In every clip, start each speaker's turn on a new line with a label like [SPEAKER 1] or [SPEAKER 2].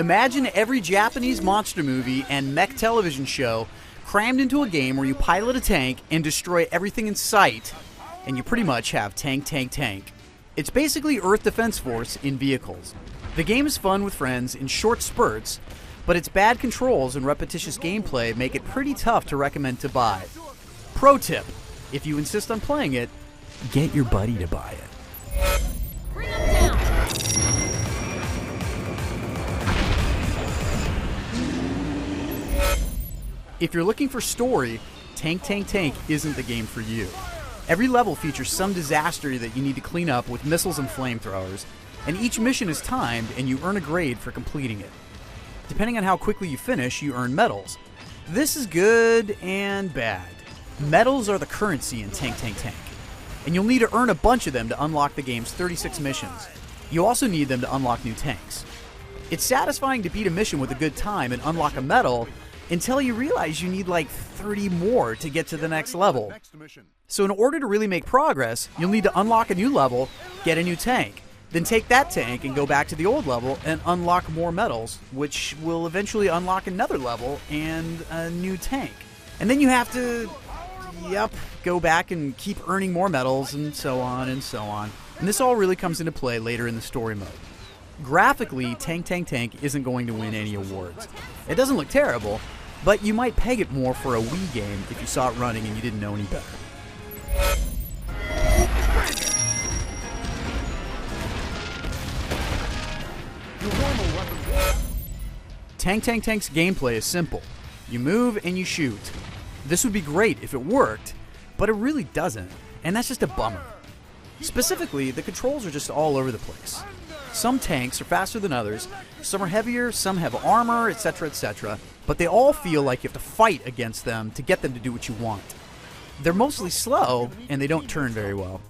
[SPEAKER 1] Imagine every Japanese monster movie and mech television show crammed into a game where you pilot a tank and destroy everything in sight, and you pretty much have tank, tank, tank. It's basically Earth Defense Force in vehicles. The game is fun with friends in short spurts, but its bad controls and repetitious gameplay make it pretty tough to recommend to buy. Pro tip, if you insist on playing it, get your buddy to buy it.
[SPEAKER 2] Bring him down.
[SPEAKER 1] If you're looking for story, Tank Tank Tank isn't the game for you. Every level features some disaster that you need to clean up with missiles and flamethrowers, and each mission is timed and you earn a grade for completing it. Depending on how quickly you finish, you earn medals. This is good and bad. Medals are the currency in Tank Tank Tank, and you'll need to earn a bunch of them to unlock the game's 36 missions. You also need them to unlock new tanks. It's satisfying to beat a mission with a good time and unlock a medal until you realize you need like 30 more to get to the next level. So in order to really make progress, you'll need to unlock a new level, get a new tank, then take that tank and go back to the old level and unlock more medals, which will eventually unlock another level and a new tank. And then you have to, go back and keep earning more medals and so on and so on. And this all really comes into play later in the story mode. Graphically, Tank Tank Tank isn't going to win any awards. It doesn't look terrible, but you might peg it more for a Wii game if you saw it running and you didn't know any better. Tank Tank Tank's gameplay is simple. You move and you shoot. This would be great if it worked, but it really doesn't, and that's just a bummer. Specifically, the controls are just all over the place. Some tanks are faster than others, some are heavier, some have armor, etc., but they all feel like you have to fight against them to get them to do what you want. They're mostly slow, and they don't turn very well.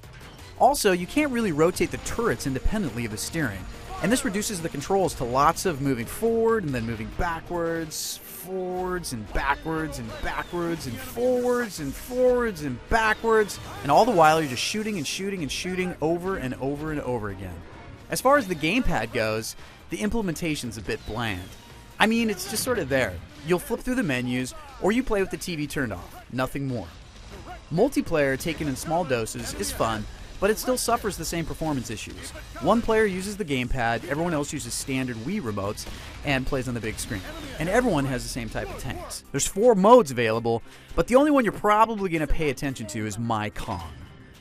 [SPEAKER 1] Also, you can't really rotate the turrets independently of the steering, and this reduces the controls to lots of moving forward and then moving backwards, forwards and backwards and backwards and forwards and forwards and backwards, and all the while you're just shooting and shooting and shooting over and over and over again. As far as the gamepad goes, the implementation's a bit bland. I mean, it's just sort of there. You'll flip through the menus, or you play with the TV turned off, nothing more. Multiplayer taken in small doses is fun, but it still suffers the same performance issues. One player uses the gamepad, everyone else uses standard Wii remotes, and plays on the big screen. And everyone has the same type of tanks. There's 4 modes available, but the only one you're probably going to pay attention to is My Kong.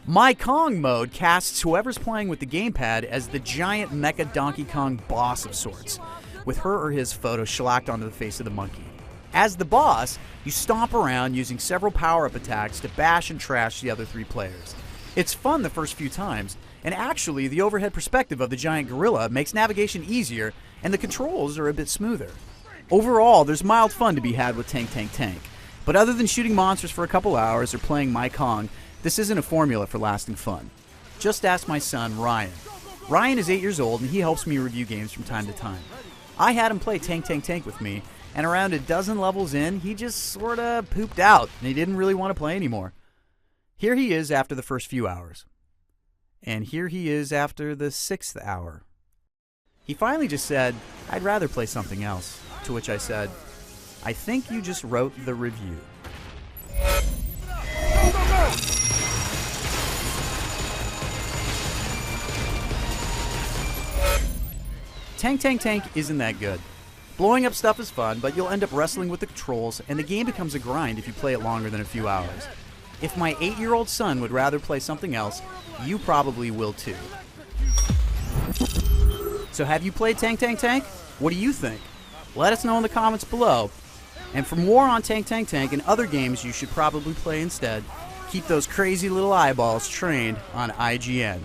[SPEAKER 1] My Kong mode casts whoever's playing with the gamepad as the giant mecha Donkey Kong boss of sorts, with her or his photo shellacked onto the face of the monkey. As the boss, you stomp around using several power-up attacks to bash and trash the other 3 players. It's fun the first few times, and actually the overhead perspective of the giant gorilla makes navigation easier and the controls are a bit smoother. Overall, there's mild fun to be had with Tank Tank Tank, but other than shooting monsters for a couple hours or playing My Kong, this isn't a formula for lasting fun. Just ask my son, Ryan. Ryan is 8 years old and he helps me review games from time to time. I had him play Tank Tank Tank with me, and around a dozen levels in, he just sorta pooped out and he didn't really want to play anymore. Here he is after the first few hours. And here he is after the 6th hour. He finally just said, "I'd rather play something else." To which I said, "I think you just wrote the review." Tank Tank Tank isn't that good. Blowing up stuff is fun, but you'll end up wrestling with the controls, and the game becomes a grind if you play it longer than a few hours. If my 8-year-old son would rather play something else, you probably will too. So have you played Tank Tank Tank? What do you think? Let us know in the comments below. And for more on Tank Tank Tank and other games you should probably play instead, keep those crazy little eyeballs trained on IGN.